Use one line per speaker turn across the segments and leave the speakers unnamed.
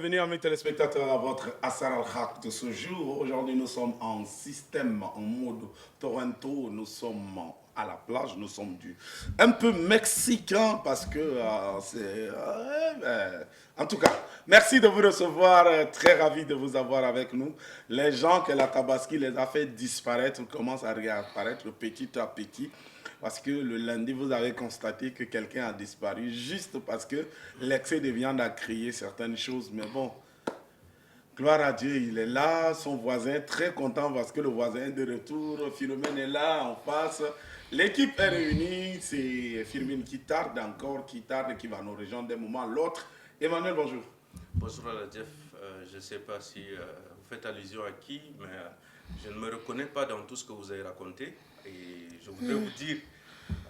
bienvenue amis téléspectateurs à votre Assar al-Haq de ce jour. Aujourd'hui nous sommes en système, en mode Toronto, nous sommes à la plage, nous sommes un peu mexicain parce que en tout cas, merci de vous recevoir, très ravi de vous avoir avec nous. Les gens que la Tabaski les a fait disparaître commencent à réapparaître petit à petit. Parce que le lundi, vous avez constaté que quelqu'un a disparu juste parce que l'excès de viande a créé certaines choses. Mais bon, gloire à Dieu, il est là, son voisin très content parce que le voisin est de retour. Philomène est là en face. L'équipe est réunie. C'est Philomène qui tarde encore, qui va nous rejoindre d'un moment à l'autre. Emmanuel, bonjour.
Bonjour à la Jeff. Je ne sais pas si vous faites allusion à qui, mais je ne me reconnais pas dans tout ce que vous avez raconté. Et je voudrais vous dire,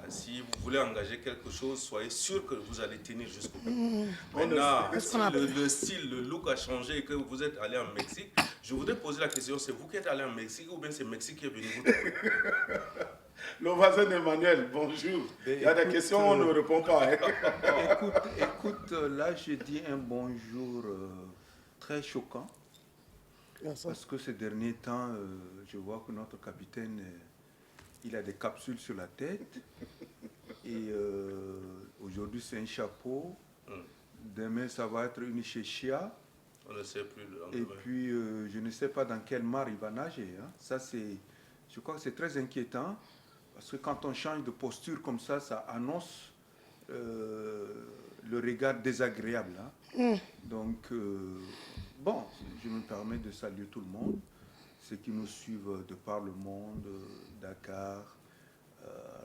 si vous voulez engager quelque chose, soyez sûr que vous allez tenir jusqu'au bout. Maintenant, si le style, le look a changé et que vous êtes allé en Mexique, je voudrais poser la question, c'est vous qui êtes allé en Mexique ou bien c'est Mexique qui est venu vous trouver?
Le voisin d'Emmanuel, bonjour. Il y a des questions, on ne répond pas. Hein.
Écoute, là je dis un bonjour très choquant. Parce que ces derniers temps, je vois que notre capitaine, il a des capsules sur la tête. Et aujourd'hui, c'est un chapeau. Demain, ça va être une chéchia.
On ne sait plus.
Et puis, je ne sais pas dans quelle mare il va nager. Hein. Ça, je crois que c'est très inquiétant. Parce que quand on change de posture comme ça annonce le regard désagréable. Hein. Donc, bon, je me permets de saluer tout le monde, ceux qui nous suivent de par le monde, Dakar,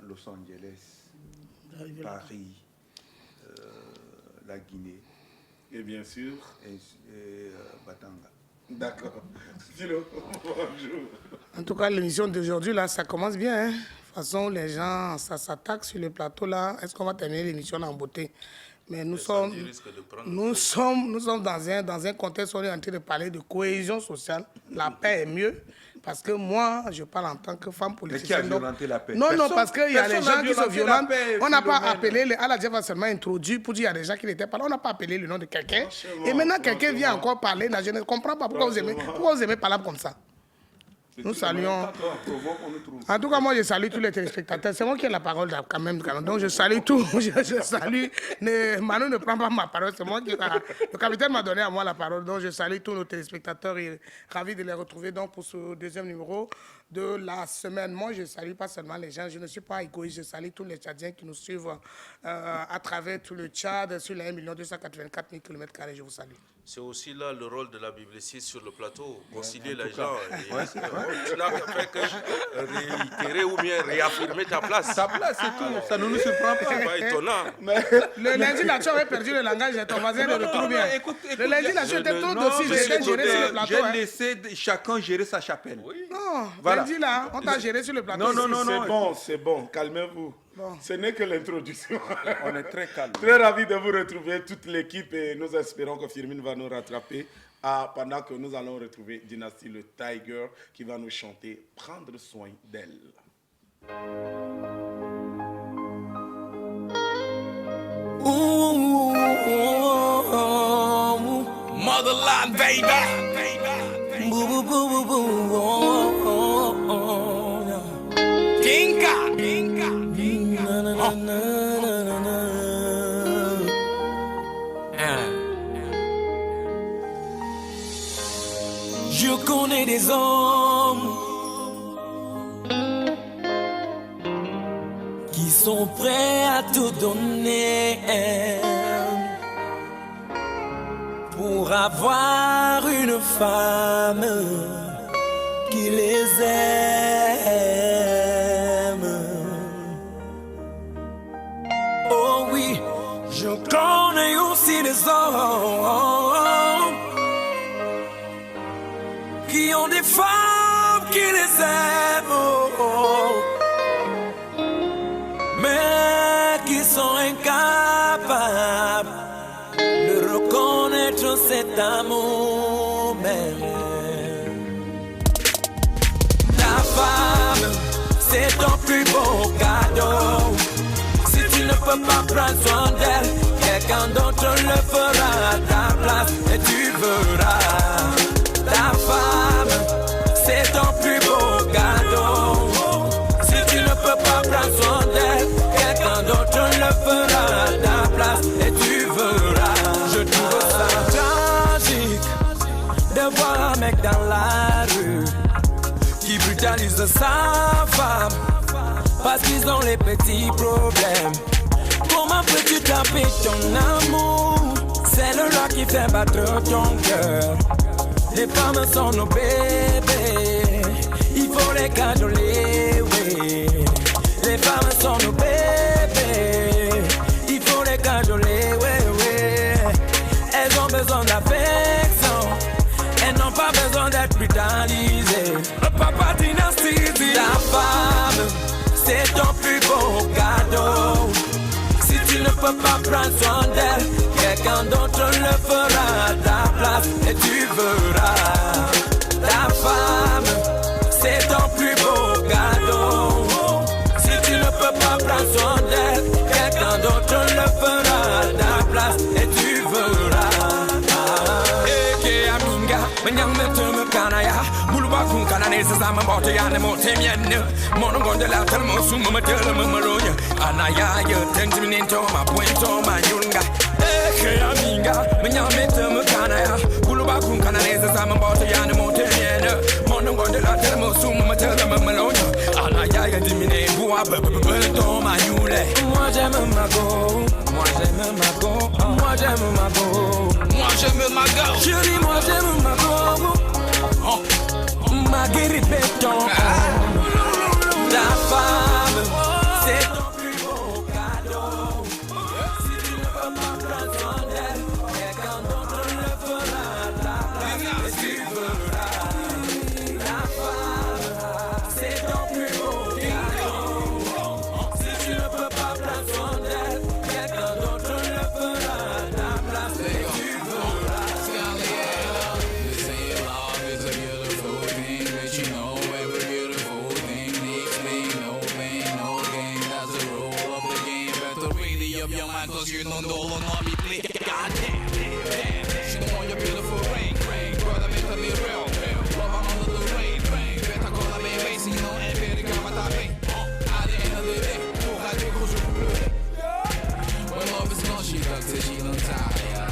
Los Angeles, Paris, la Guinée.
Et bien sûr.
Et Batanga.
D'accord. Philo, bonjour.
En tout cas, l'émission d'aujourd'hui, là, ça commence bien. Hein. De toute façon, les gens, ça s'attaque sur le plateau, là. Est-ce qu'on va terminer l'émission en beauté? Mais nous sommes dans un contexte où on est en train de parler de cohésion sociale. La paix est mieux. Parce que moi, je parle en tant que femme politicienne.
Mais qui a violenté la paix?
Non, parce qu'il y a des gens qui sont violents. On n'a pas appelé, Allah Jeff a seulement introduit pour dire qu'il y a des gens qui n'étaient pas là. On n'a pas appelé le nom de quelqu'un. Et maintenant, quelqu'un vient encore parler. Je ne comprends pas pourquoi vous aimez parler comme ça. Nous saluons. En tout cas, moi, je salue tous les téléspectateurs. C'est moi qui ai la parole quand même. Donc, je salue tout. Je salue. Manu ne prend pas ma parole. C'est moi qui. Le capitaine m'a donné à moi la parole. Donc, je salue tous nos téléspectateurs et ravi de les retrouver donc, pour ce deuxième numéro de la semaine. Moi, je ne salue pas seulement les gens. Je ne suis pas égoïste. Je salue tous les Tchadiens qui nous suivent à travers tout le Tchad sur les 1 284 000 km². Je vous salue.
C'est aussi là le rôle de la Bible-Ciste sur le plateau, concilier les gens. Tu n'as fait que réitérer ou bien réaffirmer ta place.
Ta place, c'est tout. Ça ne nous surprend pas.
C'est pas étonnant.
Mais le lundi, là, tu avais perdu le langage de ton voisin, le retrouve bien. Le lundi, là, tu étais trop docile, j'étais géré sur le plateau.
J'ai laissé chacun gérer sa chapelle.
Oui.
Non,
voilà.
Lundi, là, on t'a géré sur le plateau.
Non. C'est bon, calmez-vous. Bon. Ce n'est que l'introduction.
On est très calme.
Très ravi de vous retrouver, toute l'équipe, et nous espérons que Firmin va nous rattraper pendant que nous allons retrouver Dynasty le Tiger qui va nous chanter « Prendre soin d'elle ».
Motherland, baby. Boo, boo, boo, boo, boo. Kinka. Na, na, na, na, na, na. Je connais des hommes qui sont prêts à tout donner pour avoir une femme qui les aime. Oh oui, je connais aussi des hommes qui ont des femmes qui les aiment, mais qui sont incapables de reconnaître cet amour même. La femme, c'est ton plus beau cadeau. Si tu ne peux pas prendre soin d'elle, quelqu'un d'autre le fera à ta place et tu verras. Ta femme, c'est ton plus beau cadeau. Si tu ne peux pas prendre soin d'elle, quelqu'un d'autre le fera à ta place et tu verras. Je trouve ça tragique de voir un mec dans la rue qui brutalise sa femme parce qu'ils ont les petits problèmes. Comment peux-tu taper ton amour? C'est le roi qui fait battre ton cœur. Les femmes sont nos bébés, il faut les cajoler, oui. Les femmes sont nos bébés, il faut les cajoler, oui, oui. Elles ont besoin d'affection, elles n'ont pas besoin d'être brutalisées. Papa dynastie, ta femme, c'est ton plus beau cadeau. Si tu ne peux pas prendre soin d'elle, quelqu'un d'autre le fera à ta place et tu verras. Ta femme, c'est ton plus beau cadeau. Si tu ne peux pas prendre soin d'elle, quelqu'un d'autre le fera à ta place et tu verras. Eke aminga, menyang kanaya, buluba kun kanane sesama bote yane motemienne. Monongonde la telmo sumo matela mamaronya. Anaya yo tentimento ma puento ma yunga. Eke aminga, menyang kanaya, buluba kun kanane sesama bote yane motemienne. Monongonde la telmo sumo matela mamaronya. Anaya yo dimine boa bebebento ma yule. Moi j'aime ma go, moi j'aime ma go, moi j'aime ma go. Moi j'aime ma go. Chérie, moi j'aime ma go. Ma guérie béton. Ta femme, c'est ton plus beau cadeau. Si tu ne peux pas prendre soin d'elle, quelqu'un d'autre le fera à ta place et tu verras. Ta femme, c'est ton plus beau cadeau. Si tu ne peux pas prendre soin d'elle, quelqu'un d'autre le fera à ta place et tu verras.
Cause you don't know on me play. Goddamn, she don't want your beautiful ring, brother, mentally real. Love I'm under the rain, better call her baby, si non elle vérifie ma tapée. À the end of the day, pour aller gros je peux pleurer. When love is gone, she ducks it, she don't tire.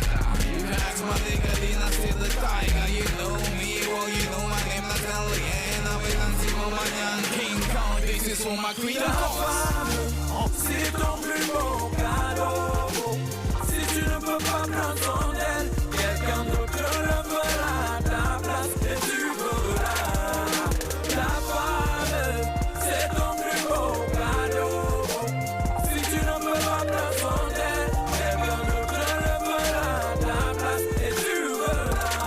You can ask my nigga, then I still a tiger. You know me, well you know my name, not Italian. I wait until my young King Kong, this is for my queen of hearts.
C'est ton plus beau cadeau. Si tu ne peux pas prendre soin d'elle, quelqu'un d'autre le fera à ta place et tu verras. Ta femme, c'est ton plus beau cadeau. Si tu ne peux pas prendre soin d'elle, quelqu'un d'autre le fera à ta place et tu verras.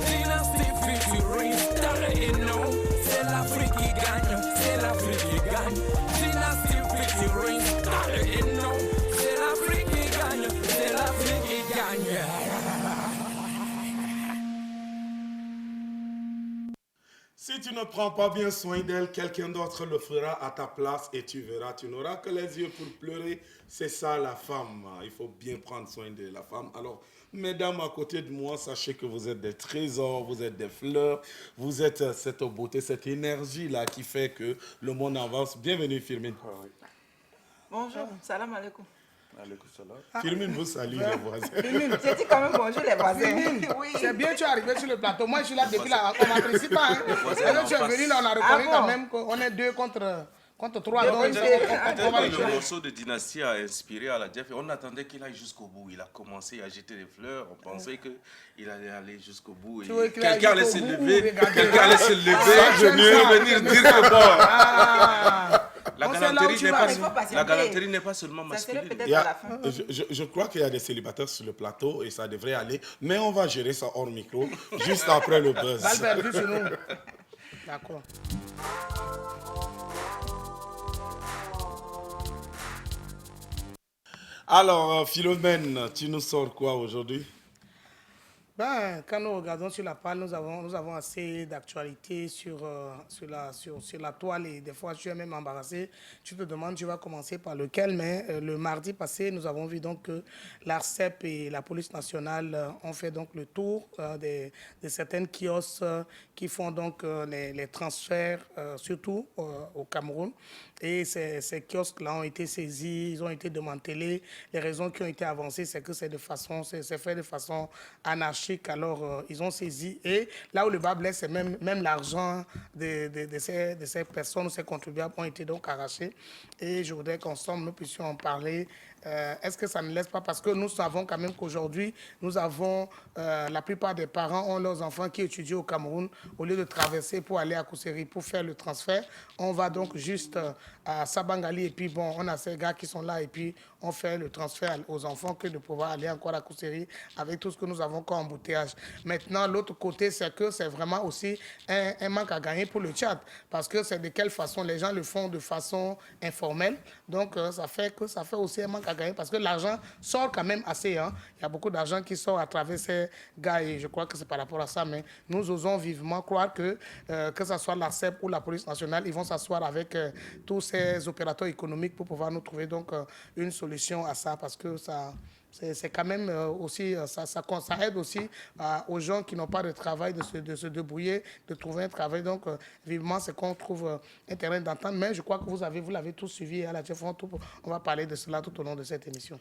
Dynastie futuriste, t'as et non, c'est l'Afrique qui gagne, c'est l'Afrique qui gagne. C'est l'Afrique qui gagne, c'est l'Afrique qui gagne.
Si tu ne prends pas bien soin d'elle, quelqu'un d'autre le fera à ta place et tu verras. Tu n'auras que les yeux pour pleurer. C'est ça la femme. Il faut bien prendre soin de la femme. Alors, mesdames à côté de moi, sachez que vous êtes des trésors, vous êtes des fleurs, vous êtes cette beauté, cette énergie-là qui fait que le monde avance. Bienvenue, Firmin.
Bonjour, salam alaikum.
Firmin vous salue les voisins.
Firmin, j'ai dit quand même bonjour les voisins. Oui.
C'est bien, tu es arrivé sur le plateau. Moi, je suis là depuis là. On m'apprécie pas. Hein. Alors, tu es venu là, on a reconnu quand même qu'on est deux contre trois. Donc,
le morceau de Dynastie a inspiré à la Jeff et on attendait qu'il aille jusqu'au bout. Il a commencé à jeter des fleurs. On pensait qu'il allait aller jusqu'au bout. Quelqu'un allait se lever. Quelqu'un allait se lever, venir dire que bon. La galanterie n'est pas seulement masculine.
Je crois qu'il y a des célibataires sur le plateau et ça devrait aller. Mais on va gérer ça hors micro, juste après le buzz.
D'accord.
Alors, Philomène, tu nous sors quoi aujourd'hui?
Quand nous regardons sur la page, nous avons assez d'actualités sur la toile et des fois, tu es même embarrassé. Tu te demandes, tu vas commencer par lequel, mais le mardi passé, nous avons vu donc que l'ARCEP et la police nationale ont fait donc le tour de certaines kiosques qui font donc les transferts, surtout au Cameroun. Et ces kiosques-là ont été saisis, ils ont été démantelés. Les raisons qui ont été avancées, c'est que c'est fait de façon anarchique. Alors, ils ont saisi. Et là où le bas blesse, c'est même l'argent de ces personnes, ces contribuables ont été donc arrachés. Et je voudrais qu'ensemble, nous puissions en parler. Est-ce que ça ne laisse pas, parce que nous savons quand même qu'aujourd'hui, nous avons, la plupart des parents ont leurs enfants qui étudient au Cameroun, au lieu de traverser pour aller à Kousséri pour faire le transfert, on va donc juste à Sabangali et puis bon, on a ces gars qui sont là et puis on fait le transfert aux enfants que de pouvoir aller encore à Kousséri avec tout ce que nous avons comme embouteillage. Maintenant, l'autre côté, c'est que c'est vraiment aussi un manque à gagner pour le Tchad, parce que c'est de quelle façon les gens le font de façon informelle, donc ça fait aussi un manque à gagner parce que l'argent sort quand même assez. Hein. Il y a beaucoup d'argent qui sort à travers ces gars et je crois que c'est par rapport à ça. Mais nous osons vivement croire que ce soit l'ARCEP ou la police nationale, ils vont s'asseoir avec tous ces opérateurs économiques pour pouvoir nous trouver donc une solution à ça parce que ça... C'est quand même aussi, ça aide aussi aux gens qui n'ont pas de travail de se débrouiller, de trouver un travail. Donc, vivement, c'est qu'on trouve un terrain d'entente. Mais je crois que vous l'avez tous suivi à la Jeff. On va parler de cela tout au long de cette émission.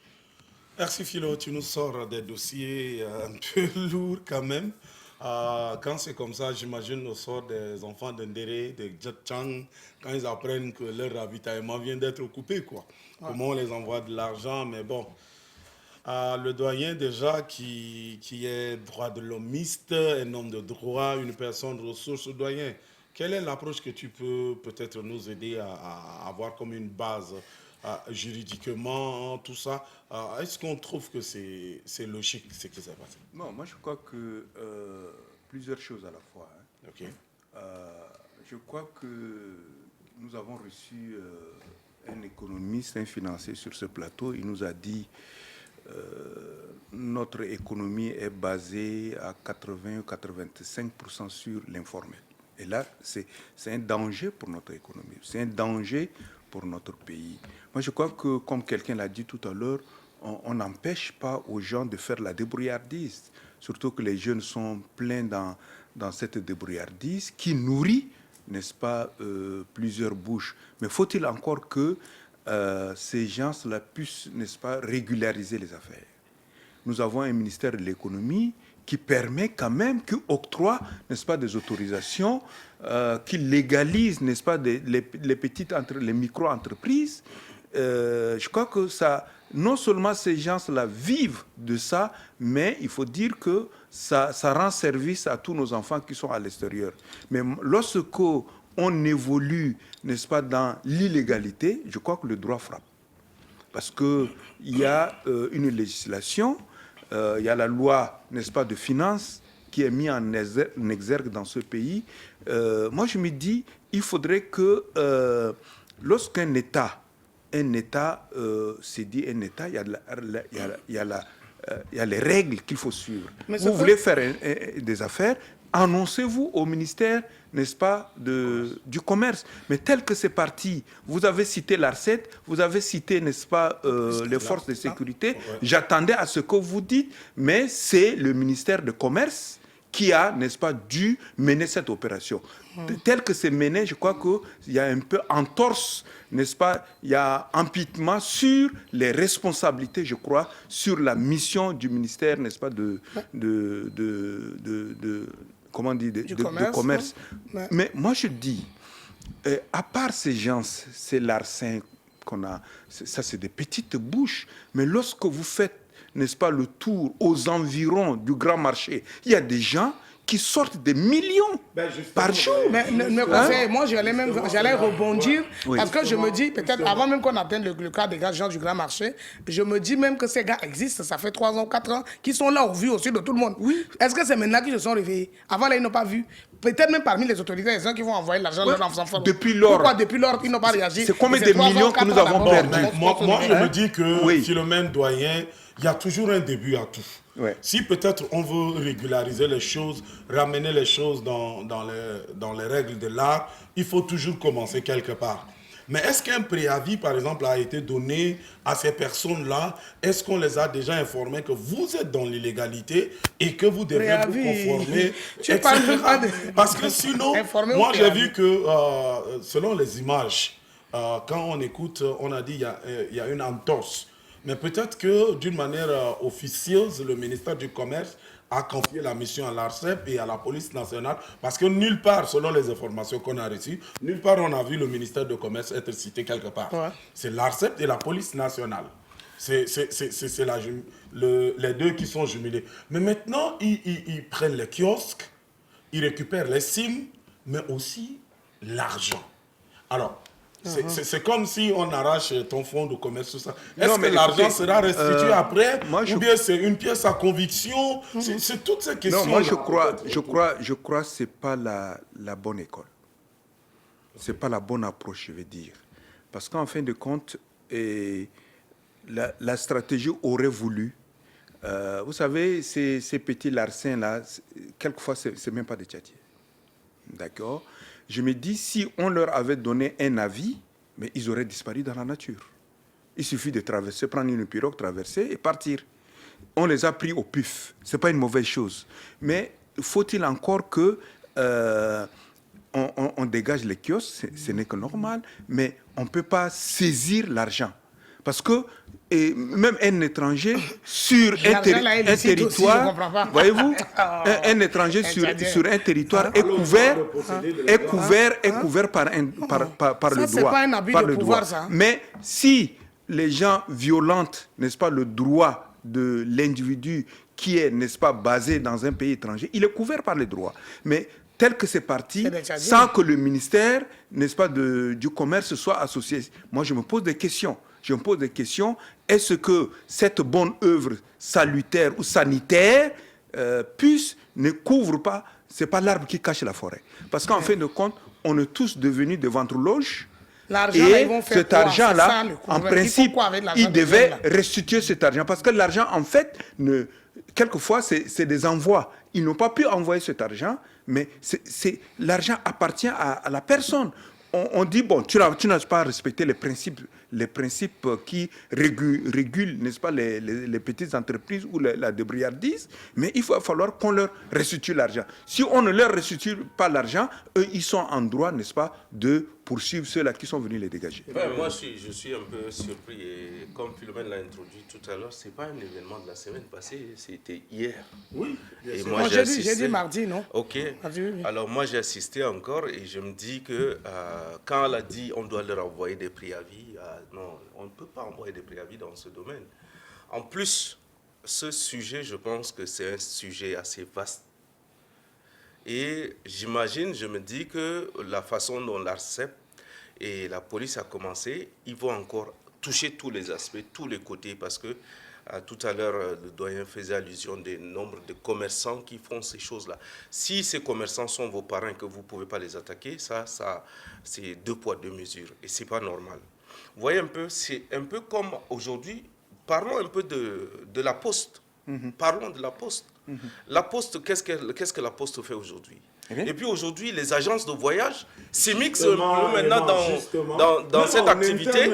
Merci Philo, tu nous sors des dossiers un peu lourds quand même. Quand c'est comme ça, j'imagine au sort des enfants d'Ndéré, de Djatchang, quand ils apprennent que leur ravitaillement vient d'être coupé, quoi. Ouais. Comment on les envoie de l'argent, mais bon... le doyen déjà qui est droit de l'homiste, un homme de droit, une personne ressource. Doyen, quelle est l'approche que tu peux peut-être nous aider à avoir comme une base juridiquement, tout ça? Est-ce qu'on trouve que c'est logique ce qui s'est passé?
Non, moi je crois que plusieurs choses à la fois. Hein.
Okay.
Je crois que nous avons reçu un économiste, un financier sur ce plateau. Il nous a dit notre économie est basée à 80 ou 85% sur l'informel. Et là, c'est un danger pour notre économie, c'est un danger pour notre pays. Moi, je crois que, comme quelqu'un l'a dit tout à l'heure, on n'empêche pas aux gens de faire la débrouillardise, surtout que les jeunes sont pleins dans cette débrouillardise qui nourrit, n'est-ce pas, plusieurs bouches. Mais faut-il encore que ces gens-là puissent, n'est-ce pas, régulariser les affaires. Nous avons un ministère de l'économie qui permet quand même, qui octroie, n'est-ce pas, des autorisations, qui légalise, n'est-ce pas, les micro-entreprises. Je crois que ça, non seulement ces gens-là vivent de ça, mais il faut dire que ça rend service à tous nos enfants qui sont à l'extérieur. Mais lorsque on évolue, n'est-ce pas, dans l'illégalité, je crois que le droit frappe. Parce qu'il y a une législation, il y a la loi, n'est-ce pas, de finances qui est mise en exergue dans ce pays. Moi, je me dis, il faudrait que lorsqu'un État se dit un État, il y a les règles qu'il faut suivre. Vous voulez faire des affaires, annoncez-vous au ministère, n'est-ce pas, du commerce. Mais tel que c'est parti, vous avez cité l'ARCEP, vous avez cité, n'est-ce pas, les forces de sécurité. J'attendais à ce que vous dites, mais c'est le ministère de commerce qui a, n'est-ce pas, dû mener cette opération. Tel que c'est mené, je crois qu'il y a un peu entorse, n'est-ce pas, il y a empiètement sur les responsabilités, je crois, sur la mission du ministère, n'est-ce pas, comment on dit, de commerce. Ouais. Mais moi je dis, à part ces gens, c'est l'ARCEP qu'on a, ça c'est des petites bouches, mais lorsque vous faites, n'est-ce pas, le tour aux environs du grand marché, il y a des gens qui sortent des millions par jour.
Mais moi, j'allais rebondir, parce que je me dis, peut-être avant même qu'on atteigne le cas des gens du grand marché, je me dis même que ces gars existent, ça fait 3 ans, 4 ans, qui sont là au vu aussi de tout le monde. Oui. Est-ce que c'est maintenant qu'ils se sont réveillés? Avant, là, ils n'ont pas vu. Peut-être même parmi les autorités, les gens qui vont envoyer l'argent à leurs enfants.
Depuis lors.
Pourquoi depuis lors, ils n'ont pas réagi?
C'est combien de millions que nous avons perdus?
Moi, je me dis que Philomène Doyen, il y a toujours un début à tout.
Ouais.
Si peut-être on veut régulariser les choses, ramener les choses dans les règles de l'art, il faut toujours commencer quelque part. Mais est-ce qu'un préavis, par exemple, a été donné à ces personnes-là? Est-ce qu'on les a déjà informés que vous êtes dans l'illégalité et que vous devez vous conformer, etc. Parce que sinon, moi j'ai vu que selon les images, quand on écoute, on a dit il y a une entorse. Mais peut-être que d'une manière officieuse, le ministère du Commerce a confié la mission à l'ARCEP et à la police nationale, parce que nulle part, selon les informations qu'on a reçues, nulle part on a vu le ministère du Commerce être cité quelque part. Ouais. C'est l'ARCEP et la police nationale. C'est les deux qui sont jumelés. Mais maintenant, ils prennent les kiosques, ils récupèrent les SIM, mais aussi l'argent. Alors, c'est comme si on arrache ton fonds de commerce, tout ça. Est-ce que l'argent sera restitué après ou bien c'est une pièce à conviction? C'est toutes ces questions.
Non, moi je crois que ce n'est pas la bonne école. Ce n'est pas la bonne approche, je veux dire. Parce qu'en fin de compte, la stratégie aurait voulu... vous savez, ces petits larcins-là, quelquefois, ce n'est même pas des tchadiens. D'accord? Je me dis, si on leur avait donné un avis, mais ils auraient disparu dans la nature. Il suffit de traverser, prendre une pirogue, traverser et partir. On les a pris au pif. Ce n'est pas une mauvaise chose. Mais faut-il encore que on dégage les kiosques? Ce n'est que normal. Mais on ne peut pas saisir l'argent. Parce que même un étranger sur un territoire, voyez-vous, un étranger sur un territoire est couvert par le droit.
Pas un abus de pouvoir, ça.
Mais si les gens violentent, n'est-ce pas, le droit de l'individu qui est, n'est-ce pas, basé dans un pays étranger, il est couvert par les droits. Mais tel que c'est parti, sans que le ministère, n'est-ce pas, du commerce soit associé. Moi, je me pose des questions. Est-ce que cette bonne œuvre salutaire ou sanitaire ne couvre pas, ce n'est pas l'arbre qui cache la forêt. Parce qu'en fin de compte, on est tous devenus des ventre-loges. Et cet argent-là, en principe, il devait restituer cet argent. Parce que l'argent, en fait, quelquefois, c'est des envois. Ils n'ont pas pu envoyer cet argent, mais l'argent appartient à la personne. On dit, bon, tu n'as pas respecté les principes qui régulent, n'est-ce pas, les petites entreprises ou la débrouillardise, mais il va falloir qu'on leur restitue l'argent. Si on ne leur restitue pas l'argent, eux, ils sont en droit, n'est-ce pas, de poursuivre ceux-là qui sont venus les dégager.
Moi, je suis un peu surpris, et comme Philomène l'a introduit tout à l'heure, ce n'est pas un événement de la semaine passée, c'était hier.
Oui.
Et moi, j'ai
dit mardi, non?
Ok.
Mardi, oui.
Alors moi, j'ai assisté encore et je me dis que quand elle a dit on doit leur envoyer des préavis, non, on ne peut pas envoyer des préavis dans ce domaine. En plus, ce sujet, je pense que c'est un sujet assez vaste. Et j'imagine, je me dis que la façon dont l'ARCEP et la police a commencé, ils vont encore toucher tous les aspects, tous les côtés, parce que tout à l'heure, le doyen faisait allusion des nombres de commerçants qui font ces choses-là. Si ces commerçants sont vos parents et que vous ne pouvez pas les attaquer, ça c'est 2 poids 2 mesures et ce n'est pas normal. Vous voyez un peu, c'est un peu comme aujourd'hui, parlons un peu de la Poste. Parlons de la Poste. La Poste, qu'est-ce que la Poste fait aujourd'hui? Et puis aujourd'hui, les agences de voyage s'immiscent maintenant dans cette activité.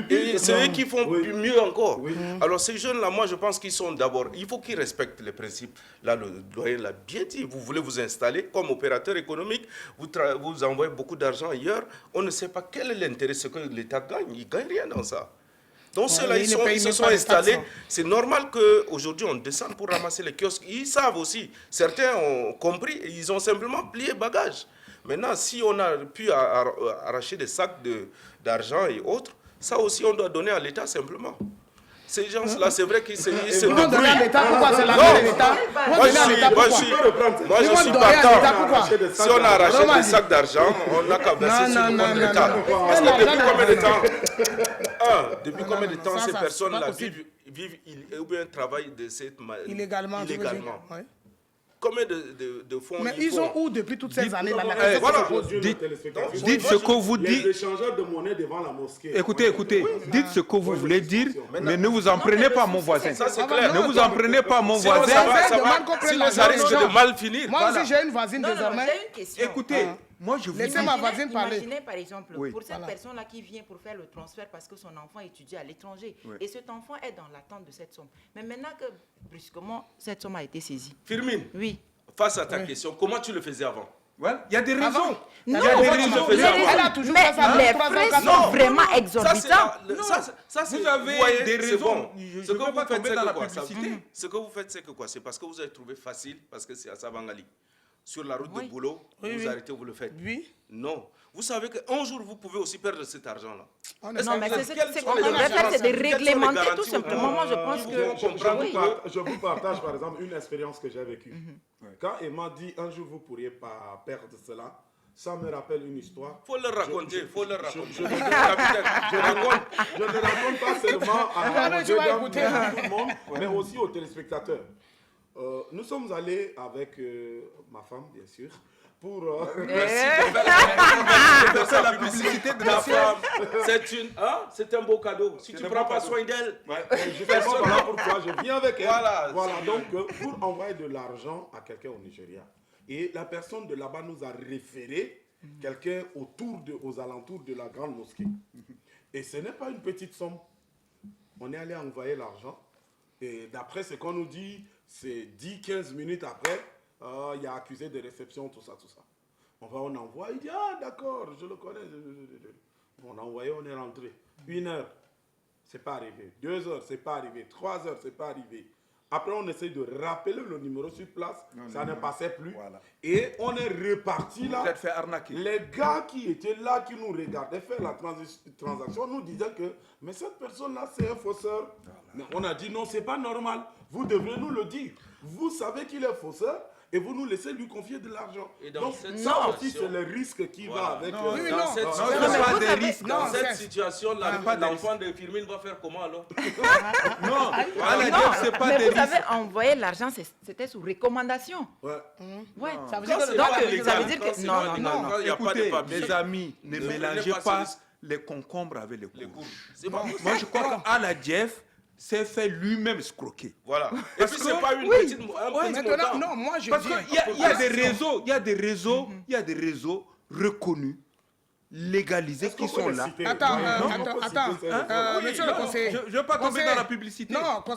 Et c'est eux qui font mieux encore. Oui. Alors ces jeunes-là, moi je pense qu'ils sont d'abord, il faut qu'ils respectent les principes. Là, le doyen l'a bien dit, vous voulez vous installer comme opérateur économique, vous envoyez beaucoup d'argent ailleurs, on ne sait pas quel est l'intérêt, ce que l'État gagne, il ne gagne rien dans ça. Donc ceux-là, ils se sont installés. C'est normal qu'aujourd'hui, on descende pour ramasser les kiosques. Ils savent aussi. Certains ont compris et ils ont simplement plié bagage. Maintenant, si on a pu arracher des sacs d'argent et autres, ça aussi, on doit donner à l'État simplement. Ces gens-là, c'est vrai qu'ils se débrouillent.
Pourquoi c'est l'argent de l'État?
Moi, je suis partant. Si on a arraché des sacs d'argent, on n'a qu'à verser sur le compte de l'État. Parce que depuis combien de temps ces personnes-là vivent ou bien travaillent de cette manière illégalement? combien de fonds
Mais ils sont où depuis toutes ces années là?
Dites ce que vous dites.
Les échangeurs de monnaie devant la mosquée.
Écoutez, dites ce que vous voulez dire, mais ne vous en prenez pas à mon voisin.
Ça, c'est clair.
Ne vous en prenez pas à mon
Sinon,
voisin.
sinon, ça risque de mal finir.
Moi aussi, j'ai une voisine
Non,
désormais.
j'ai une question.
Écoutez, moi je vous dis.
Laissez ma voisine parler.
Imaginez par exemple,
Oui.
pour cette personne-là qui vient pour faire le transfert parce que son enfant étudie à l'étranger,
Oui.
et cet enfant est dans l'attente de cette somme. Mais maintenant que brusquement cette somme a été saisie.
Firmine,
Oui.
face à ta question, comment tu le faisais avant?
Voilà, il y a des raisons.
Non,
Il y a des raisons.
Elle a toujours fait ça.
les
3 ans,
frais
4
sont
ans.
vraiment exorbitants.
Vous avez
voyez,
des
c'est
raisons.
bon.
Je
Ce
ne
que
veux
vous
pas
faites,
tomber
c'est
dans
que
la
quoi?
publicité.
Ce que vous faites, c'est que quoi? C'est parce que vous avez trouvé facile, parce que c'est à Sabangali. Sur la route
Oui.
de boulot, vous arrêtez, vous le faites.
Oui.
Non. Vous savez qu'un jour, vous pouvez aussi perdre cet argent-là.
On
Est-ce
Non,
que
mais
vous
c'est
êtes-
ce
quelles
qu'on
sont les
devrait faire, c'est de
assurances? Quelles sont les
réglementer
garanties
tout simplement. Moi, je pense que...
Je vous partage par exemple une expérience que j'ai vécue. Quand Emma dit un jour vous ne pourriez pas perdre cela, ça me rappelle une histoire.
Faut le raconter, faut le raconter.
Je ne raconte pas seulement à
tu vas
tout
écouter.
le monde, mais aussi aux téléspectateurs. Nous sommes allés avec ma femme, bien sûr, pour...
C'est la publicité de la femme. C'est un beau cadeau. Si tu ne prends pas soin d'elle,
Justement, voilà pourquoi je viens avec elle.
Voilà.
Donc, pour envoyer de l'argent à quelqu'un au Nigeria. Et la personne de là-bas nous a référé quelqu'un aux alentours de la grande mosquée. Et ce n'est pas une petite somme. On est allé envoyer l'argent. Et d'après ce qu'on nous dit, c'est 10-15 minutes après, il y a accusé de réception, tout ça. On envoie, il dit, ah d'accord, je le connais. On a envoyé, on est rentré. 1 heure, c'est pas arrivé. 2 heures, c'est pas arrivé. 3 heures, c'est pas arrivé. Après, on essaye de rappeler le numéro sur place, ça ne passait plus. Voilà. Et on est reparti là.
Vous êtes fait arnaquer.
Les gars qui étaient là, qui nous regardaient faire la transaction, nous disaient que, mais cette personne-là, c'est un fausseur. Mais on a dit, non, c'est pas normal. Vous devez nous le dire. Vous savez qu'il est fausseur et vous nous laissez lui confier de l'argent. Donc, ça aussi, c'est le risque qui va avec...
Dans cette situation-là, l'enfant de Firmine va faire comment alors?
Non, c'est pas
mais
des
vous avez envoyé l'argent, c'était sous recommandation.
Ouais.
Ça veut dire que...
Donc, ça veut dire que... Non.
Il n'y a pas de
Écoutez,
papier.
les amis, ne mélangez pas les concombres avec les courges.
C'est pas
Moi, je crois qu'Aladjev s'est fait lui-même escroquer.
Voilà. Et
Parce
puis,
que-
c'est pas une petite... un petit
Maintenant,
montant.
non, moi je
Parce
dis...
qu'il y a des réseaux reconnus, légalisés qui sont là.
Attends, monsieur le conseiller.
Je ne veux pas tomber dans la publicité.
Non,
Oui,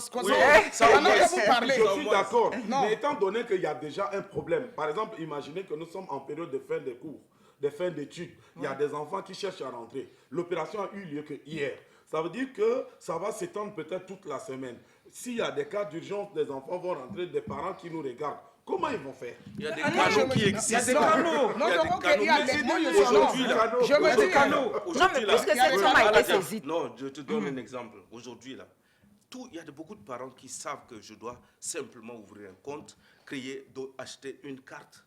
ça,
pendant
oui.
que vous parlez...
Je suis d'accord.
Non.
Mais étant donné qu'il y a déjà un problème, par exemple, imaginez que nous sommes en période de fin de cours, de fin d'études. Il y a des enfants qui cherchent à rentrer. L'opération a eu lieu que hier. Ça veut dire que ça va s'étendre peut-être toute la semaine. S'il y a des cas d'urgence, des enfants vont rentrer, des parents qui nous regardent. Comment ils vont faire?
Il y a des
Allez,
canaux
je
qui
me-
existent.
Il y a des canaux.
Non,
Il y a
donc,
des
ok,
canaux.
il y a
Mais
des... Moi, je
aujourd'hui, là,
je me dis...
Non, mais puisque cette somme a été saisie.
Non, je te donne un exemple. Aujourd'hui, là, il y a beaucoup de parents qui savent que je dois simplement ouvrir un compte, acheter une carte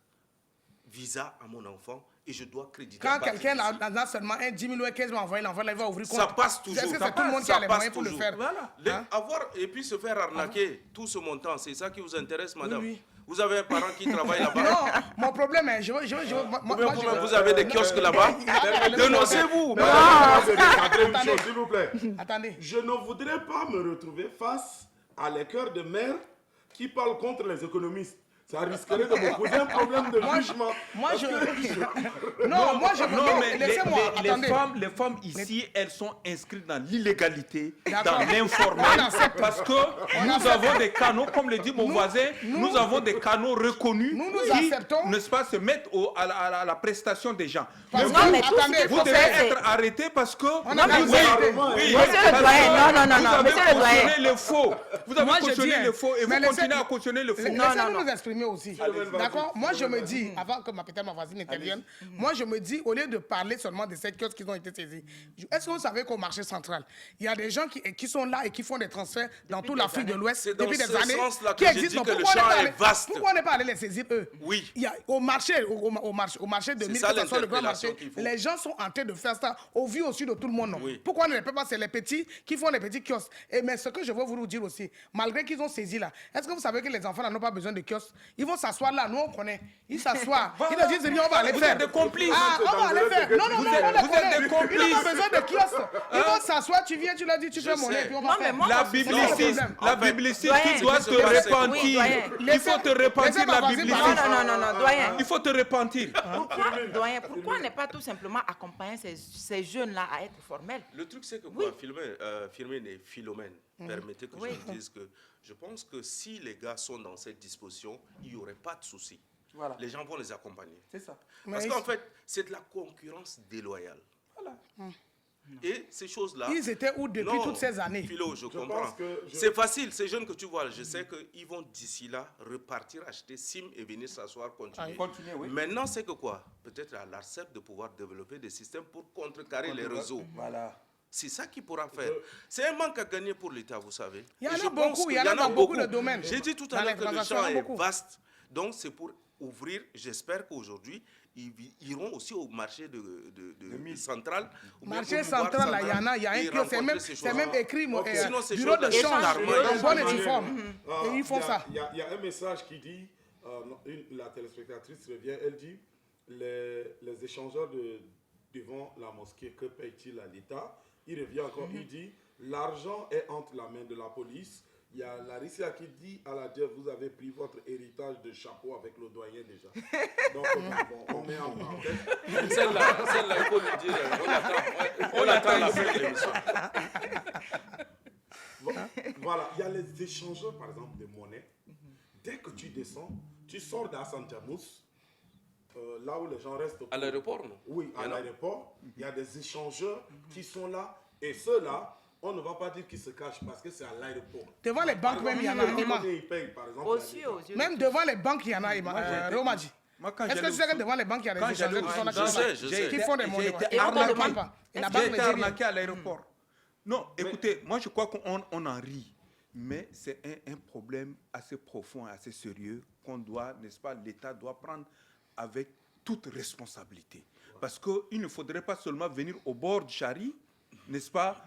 Visa à mon enfant et je dois créditer.
Quand quelqu'un a seulement un 10 000 ou 15 000 envoyé l'enfant, il va ouvrir compte.
Ça passe toujours.
Est-ce que
Ça
c'est tout le monde qui
passe,
a les
ça
moyens pour le
passe
faire?
toujours.
Hein?
Avoir et puis se faire arnaquer tout ce montant, c'est ça qui vous intéresse, madame?
Oui.
Vous avez un parent qui travaille là-bas?
Non, mon problème est,
Vous avez des kiosques là-bas? Dénoncez-vous.
Attendez, s'il vous plaît.
Attendez.
Je ne voudrais pas me retrouver face à les cœurs de mère qui parlent contre les économistes. Ça risquerait de me poser un problème de jugement.
Moi, je... Non, moi, je...
Non, mais
laissez-moi, attendez.
les femmes ici, elles sont inscrites dans l'illégalité, dans
D'accord.
l'informel,
On accepte.
parce que nous avons des canaux, comme le dit mon voisin, nous avons des canaux reconnus
Nous
qui,
acceptons.
n'est-ce pas, se mettent à la prestation des gens.
Parce
Non,
que-
mais tout ce
attendez,
qu'il
Vous
faut
devez
faire, c'est...
être arrêté parce que
On a
vous
besoin
avez-
de-
oui,
Monsieur le
parce
doyen,
que
non,
vous avez
monsieur le doyen.
cautionné le faux. Vous avez
Moi, je
cautionné
dis,
le faux et
mais
vous
laissez-
continuez à cautionner le faux.
Laissez-nous nous exprimer aussi. D'accord? Moi, je me dis, avant que ma voisine intervienne, moi, je me dis, au lieu de parler seulement de ces kiosques qui ont été saisis, est-ce que vous savez qu'au marché central, il y a des gens qui sont là et qui font des transferts dans toute l'Afrique de l'Ouest
C'est dans
depuis des
ce
années,
sens-là que
qui
j'ai
existent.
dit que le
Pourquoi on
champ
n'est pas
est
allé-
vaste.
Pourquoi on n'est pas allé les saisir, eux?
Oui.
Il y a, au marché de Mille,
ça
que ce soit le grand marché,
l'interpellation qu'il faut.
les gens sont en train de faire ça au vu aussi de tout le monde. Non?
Oui.
Pourquoi on ne le fait pas? C'est les petits qui font les petits kiosques. Mais ce que je veux vous dire aussi, malgré qu'ils ont saisi là, est-ce que vous savez que les enfants n'ont pas besoin de kiosques? Ils vont s'asseoir là, nous on connaît. Ils s'assoient. Ils nous disent, on va aller
Vous
faire.
êtes des complices.
Ah, on va aller faire. Non,
Vous êtes des complices.
Ils n'ont pas besoin de kiosque. Ils vont s'asseoir, tu viens, tu leur dis, tu fais monnaie, puis on va
Non, mais
faire.
moi,
La
moi,
bibliciste,
Doyen,
tu dois te
oui,
repentir.
doyen.
Il faut te repentir la
Laissez-moi
bibliciste.
non, doyen.
Il faut te repentir.
Doyen, pourquoi ne pas tout simplement accompagner ces jeunes-là à être formels?
Le truc, c'est que quoi, Philomène et Philomène, permettez que je vous dise que je pense que si les gars sont dans cette disposition, il n'y aurait pas de souci.
Voilà.
Les gens vont les accompagner.
C'est ça.
Parce qu'en fait, c'est de la concurrence déloyale.
Voilà.
Et ces choses-là...
Ils étaient où depuis toutes ces années?
Philo, je comprends.
pense que
C'est facile, ces jeunes que tu vois, je sais qu'ils vont d'ici là repartir acheter SIM et venir s'asseoir, continuer.
Continuer, oui.
Maintenant, c'est que quoi? Peut-être à l'ARCEP de pouvoir développer des systèmes pour contrecarrer les réseaux.
Voilà.
C'est ça qu'il pourra faire. C'est un manque à gagner pour l'État, vous savez.
Il y en
Et
a
je
beaucoup,
pense
il y en a dans beaucoup de domaines.
J'ai dit tout
Dans
à
les
l'heure que le
transactions,
champ
il y en a
est
beaucoup.
vaste. Donc, c'est pour ouvrir. J'espère qu'aujourd'hui, ils iront aussi au marché de central. ou bien
Marché
au pouvoir
central, là, il y a un
et
kiosque,
rencontrer ces
c'est
choses-là.
même écrit,
Sinon, ces
bureau de
choses-là,
change,
karma,
en bonne et due forme. Et ils font ça.
Il y a un message qui dit, la téléspectatrice revient, elle dit, les échangeurs devant la mosquée, que paye-t-il à l'État? Il revient encore, il dit, l'argent est entre la main de la police. Il y a Larissa qui dit à la DIEF, vous avez pris votre héritage de chapeau avec le doyen déjà. Donc, on met en parenthèse.
Celle-là, il faut le dire. On attend la fin de l'émission.
Voilà, il y a les échangeurs, par exemple, de monnaie. Dès que tu descends, tu sors d'Hassan Jamous, là où les gens restent.
À l'aéroport, non?
Oui, à l'aéroport. Il y a des échangeurs qui sont là. Et ceux-là, on ne va pas dire qu'ils se cachent parce que c'est à l'aéroport.
Devant les banques, même, il y en a. Emma.
Ils payent, par exemple.
Aux yeux.
Même devant les banques, il y en a. Romadji.
Moi, quand
Est-ce que tu sais que devant les banques, il y a des échangeurs qui sont là?
Je sais.
Qui font des monnaies.
été
Et on ne
arnaqué.
demande pas. Et la
J'ai
banque
été
ne dit rien.
arnaqué à l'aéroport. Non, écoutez, moi je crois qu'on en rit, mais c'est un problème assez profond, assez sérieux qu'on doit, n'est-ce pas, l'État doit prendre avec toute responsabilité. Parce qu'il ne faudrait pas seulement venir au bord du Chari, n'est-ce pas,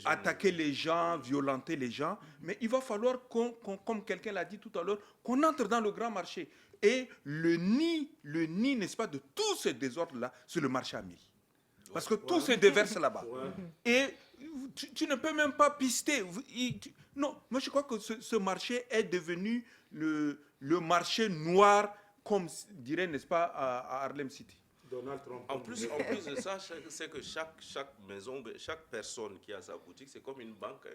attaquer les gens, violenter les gens, mais il va falloir, comme quelqu'un l'a dit tout à l'heure, qu'on entre dans le grand marché. Et le nid, n'est-ce pas, de tous ces désordres-là, c'est le marché à mille. Parce que tout se déverse là-bas. Et tu ne peux même pas pister. Non, moi je crois que ce marché est devenu le marché noir, comme dirait, n'est-ce pas, à Harlem City.
Donald Trump.
En plus de ça, c'est que chaque maison, chaque personne qui a sa boutique, c'est comme une banque.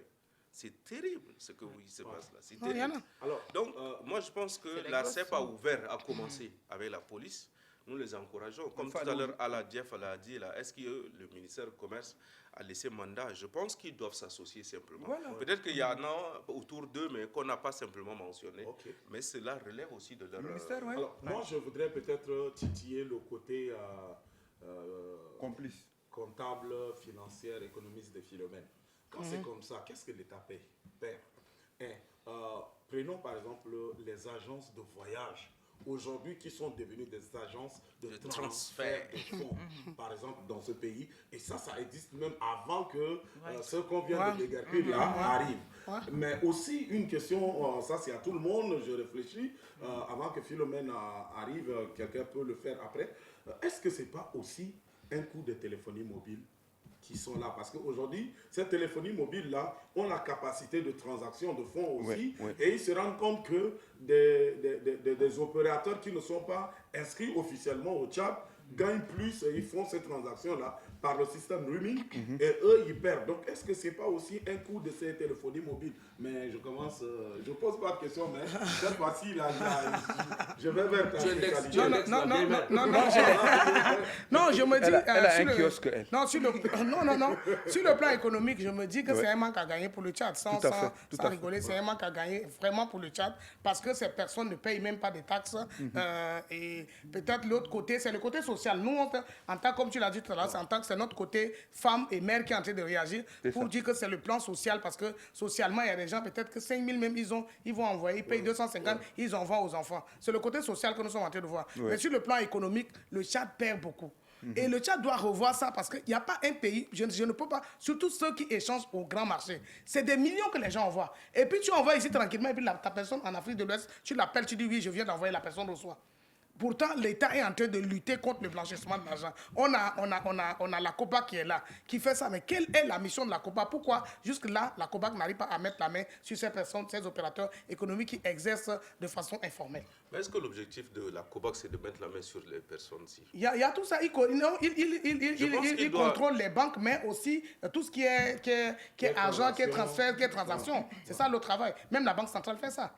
C'est terrible ce qui se passe là. C'est terrible.
Alors,
donc, moi, je pense que la CEP a ouvert, a commencé avec la police. Nous les encourageons. Comme tout à l'heure, Ala Dief l'a dit, est-ce que le ministère du Commerce a laissé mandat? Je pense qu'ils doivent s'associer simplement. Voilà. Peut-être qu'il y en a autour d'eux, mais qu'on n'a pas simplement mentionné. Okay. Mais cela relève aussi de leur
ministère. Ouais.
Alors, moi, je voudrais peut-être titiller le côté
complice,
comptable, financier, économiste de Philomène. Quand c'est comme ça, qu'est-ce que l'État paie? Prenons par exemple les agences de voyage. Aujourd'hui, qui sont devenues des agences de transfert de fonds, par exemple, dans ce pays. Et ça existe même avant que ce qu'on vient de déguerpir là arrive. Mais aussi, une question, ça c'est à tout le monde, je réfléchis, avant que Philomène arrive, quelqu'un peut le faire après. Est-ce que ce n'est pas aussi un coût de téléphonie mobile qui sont là? Parce qu'aujourd'hui, cette téléphonie mobile-là ont la capacité de transaction de fonds aussi, et ils se rendent compte que des opérateurs qui ne sont pas inscrits officiellement au Tchad gagnent plus et ils font ces transactions-là par le système roaming, et eux, ils perdent. Donc, est-ce que ce n'est pas aussi un coût de ces téléphonies mobiles? Mais je commence, je ne pose pas de questions, mais cette fois-ci, là, je vais vers ta spécialité.
Non, je me dis...
Elle a un kiosque, elle.
Non, sur le plan économique, je me dis que c'est un manque à gagner pour le Tchad. Sans rigoler, c'est un manque à gagner vraiment pour le Tchad, parce que ces personnes ne payent même pas de taxes. Et peut-être l'autre côté, c'est le côté social. Nous, en tant, comme tu l'as dit tout à l'heure, c'est notre côté femme et mère qui est en train de réagir pour dire que c'est le plan social, parce que socialement, il y a des gens, peut-être que 5 000 même, ils vont envoyer, ils payent 250, ils envoient aux enfants. C'est le côté social que nous sommes en train de voir. Mais sur le plan économique, le Tchad perd beaucoup. Et le Tchad doit revoir ça parce qu'il n'y a pas un pays, je ne peux pas, surtout ceux qui échangent au grand marché. C'est des millions que les gens envoient. Et puis tu envoies ici tranquillement, et puis ta personne en Afrique de l'Ouest, tu l'appelles, tu dis oui, je viens d'envoyer, la personne reçoit. Pourtant, l'État est en train de lutter contre le blanchissement de l'argent. On a la COPAC qui est là, qui fait ça. Mais quelle est la mission de la COPAC? Pourquoi jusque-là, la COPAC n'arrive pas à mettre la main sur ces personnes, ces opérateurs économiques qui exercent de façon informelle?
Mais est-ce que l'objectif de la COPAC, c'est de mettre la main sur les personnes-ci?
Il y a tout ça. Il contrôle les banques, mais aussi tout ce qui est argent, qui est transfert, qui est transaction. C'est ça le travail. Même la Banque centrale fait ça.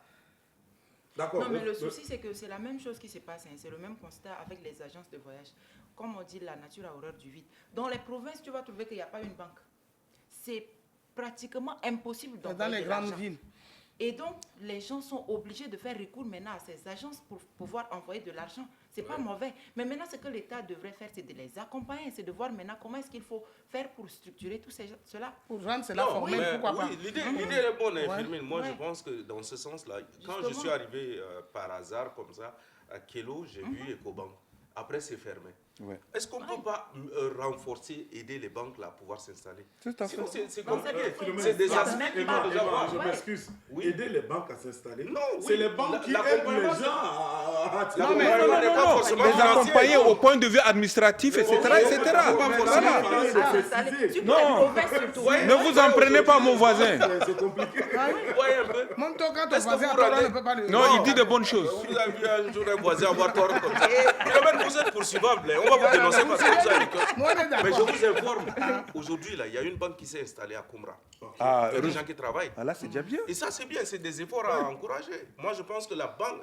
Non, mais le souci, c'est que c'est la même chose qui se passe. C'est le même constat avec les agences de voyage. Comme on dit, la nature a horreur du vide. Dans les provinces, tu vas trouver qu'il n'y a pas une banque. C'est pratiquement impossible d'envoyer
dans les grandes villes.
Et donc, les gens sont obligés de faire recours maintenant à ces agences pour pouvoir envoyer de l'argent. Ce n'est pas mauvais. Mais maintenant, ce que l'État devrait faire, c'est de les accompagner. C'est de voir maintenant comment est-ce qu'il faut faire pour structurer tout cela.
Pour rendre cela formel, pourquoi pas?
Oui, l'idée est bonne, Firmin. Moi, je pense que dans ce sens-là, quand je suis arrivé par hasard comme ça à Kélo, j'ai vu Ecobank. Après, c'est fermé. Ouais. Est-ce qu'on ne peut pas renforcer, aider les banques là, à pouvoir s'installer? Sinon, c'est compliqué. C'est des
je m'excuse. Oui. Aider les banques à s'installer. Non, c'est les banques qui aident les gens à...
Non, les accompagner au point de vue administratif, etc. Non, ne vous en prenez pas, mon voisin.
C'est compliqué.
Non, il dit de bonnes choses.
Vous avez vu un jour un voisin avoir tort comme ça. Vous êtes poursuivable. On va vous dénoncer parce que vous avez que... Mais je vous informe, aujourd'hui, il y a une banque qui s'est installée à Koumra. Il y a des gens qui travaillent.
Ah, là, c'est déjà bien.
Et ça, c'est bien, c'est des efforts à encourager. Moi, je pense que la banque,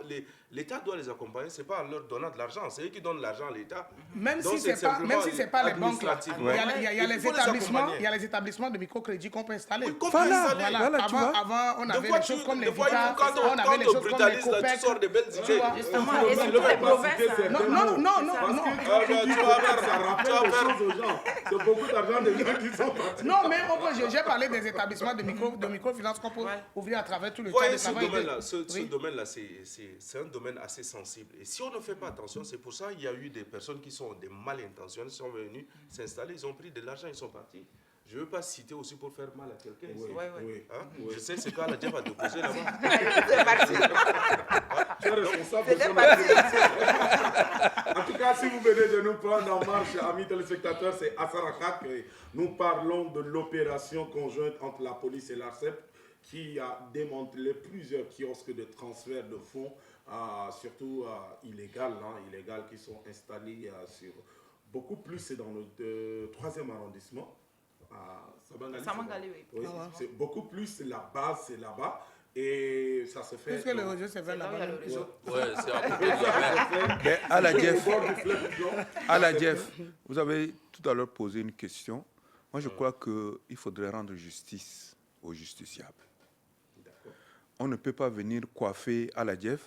l'État doit les accompagner. Ce n'est pas en leur donnant de l'argent, c'est eux qui donnent l'argent à l'État.
Même si ce n'est pas les banques, il y a les établissements de microcrédit qu'on peut installer. Avant, on avait des choses comme les Vita, on avait des choses comme les Copec.
Tu sors de belles idées.
Justement, et surtout les provinces.
Non.
C'est beaucoup d'argent des gens qui sont partis.
Non, mais j'ai parlé des établissements de microfinance qu'on peut ouvrir à travers tout le temps de travail.
Ce domaine-là, c'est un domaine assez sensible. Et si on ne fait pas attention, c'est pour ça qu'il y a eu des personnes qui sont des mal intentionnées, sont venues s'installer, ils ont pris de l'argent, ils sont partis. Je ne veux pas citer aussi pour faire mal à quelqu'un.
Oui.
Je sais ce qu'Ala Diep a déposé là-bas.
C'est parti.
Tu es responsable. En tout cas, si vous venez de nous prendre en marche, amis téléspectateurs, c'est Assarakat. Nous parlons de l'opération conjointe entre la police et l'ARCEP qui a démantelé plusieurs kiosques de transfert de fonds, surtout illégaux, qui sont installés sur beaucoup plus, c'est dans le 3e arrondissement.
Samangali, oui.
C'est beaucoup plus, la base, c'est là-bas. Et ça se fait.
Puisque le réseau, c'est vers là-bas.
Ouais, c'est à côté de la mer.
Mais à la Jeff, vous avez tout à l'heure posé une question. Moi, je crois qu'il faudrait rendre justice aux justiciables. On ne peut pas venir coiffer à la Jeff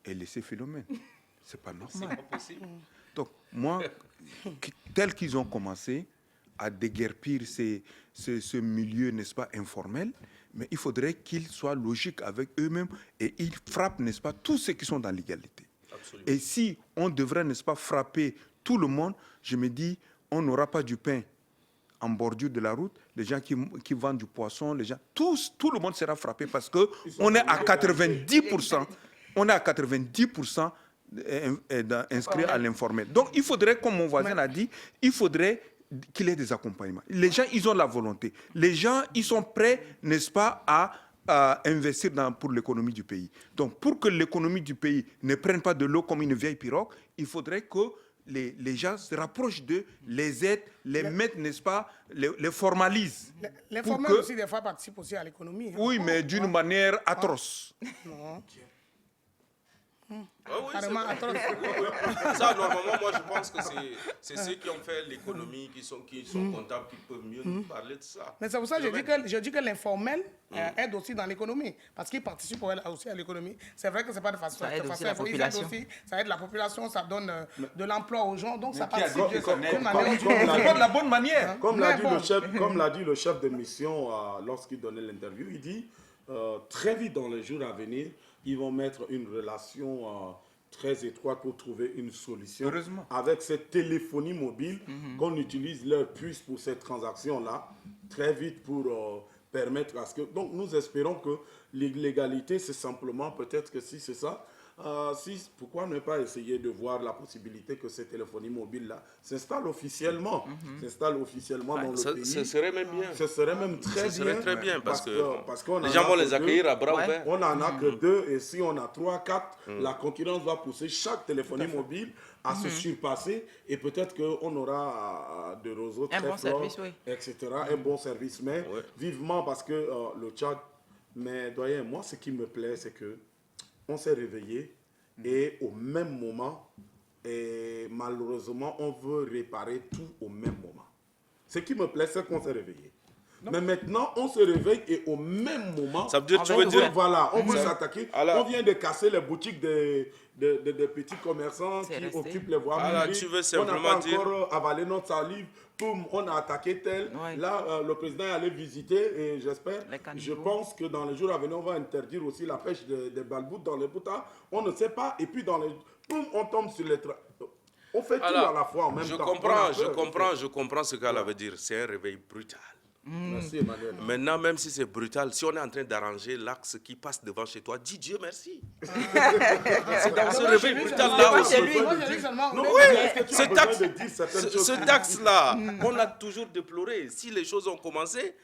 et laisser Philomène. C'est pas normal.
C'est pas possible.
Donc, moi, tel qu'ils ont commencé à déguerpir ce milieu, n'est-ce pas, informel, mais il faudrait qu'ils soient logiques avec eux-mêmes et ils frappent, n'est-ce pas, tous ceux qui sont dans l'égalité. Absolument. Et si on devrait, n'est-ce pas, frapper tout le monde, je me dis, on n'aura pas du pain en bordure de la route, les gens qui vendent du poisson, les gens, tout le monde sera frappé parce qu'on est à 90%, inscrits à l'informel. Donc, il faudrait, comme mon voisin a dit, il faudrait qu'il y ait des accompagnements. Les gens, ils ont la volonté. Les gens, ils sont prêts, n'est-ce pas, à investir pour l'économie du pays. Donc, pour que l'économie du pays ne prenne pas de l'eau comme une vieille pirogue, il faudrait que les gens se rapprochent d'eux, les aident, les mettent, n'est-ce pas, les formalisent.
Les formels aussi, des fois, participent aussi à l'économie.
Oui, mais d'une manière atroce.
Non.
Ah oui, ça, normalement, moi, je pense que c'est ceux qui ont fait l'économie, qui sont comptables, qui peuvent mieux nous parler de ça.
Mais c'est pour ça que je dis que l'informel aide aussi dans l'économie, parce qu'il participe aussi à l'économie. C'est vrai que ce n'est pas de façon...
Ça aide aussi la population.
Ça aide la population, ça donne de l'emploi aux gens, donc ça participe
de la bonne manière.
Comme l'a dit le chef de mission lorsqu'il donnait l'interview, il dit très vite dans les jours à venir, ils vont mettre une relation très étroite pour trouver une solution.
Heureusement.
Avec cette téléphonie mobile, qu'on utilise leur puce pour cette transaction-là, très vite pour permettre à ce que... Donc, nous espérons que l'illégalité, c'est simplement, peut-être que si c'est ça, pourquoi ne pas essayer de voir la possibilité que cette téléphonie mobile-là s'installe officiellement, dans le pays.
Ce serait même bien.
Ce serait même très bien.
Parce que
les
gens vont les accueillir à bras ouverts.
On n'en a que 2 et si on a 3, 4, la concurrence va pousser chaque téléphonie mobile à se surpasser et peut-être qu'on aura de réseaux très forts, service, etc. Un bon service, mais vivement parce que le Tchad, mais doyen, moi ce qui me plaît c'est que on s'est réveillé et au même moment, et malheureusement, on veut réparer tout au même moment. Ce qui me plaît, c'est qu'on s'est réveillé. Non. Mais maintenant, on se réveille et au même moment,
ça veut dire, tu veux dire,
voilà, on veut s'attaquer. On vient de casser les boutiques des petits commerçants qui occupent les voies publiques. On n'a pas encore avalé notre salive. Boum, on a attaqué tel. Là, le président est allé visiter et je pense que dans les jours à venir, on va interdire aussi la pêche des balboutes dans les boutas. On ne sait pas. Et puis, boum, on tombe sur les on fait tout à la fois en même temps.
Je comprends ce qu'elle veut dire. C'est un réveil brutal.
Merci Emmanuel.
Maintenant, même si c'est brutal, si on est en train d'arranger l'axe qui passe devant chez toi, dis Dieu merci. C'est dans ce réveil brutal-là aussi. Cet axe-là, on a toujours déploré. Si les choses ont commencé,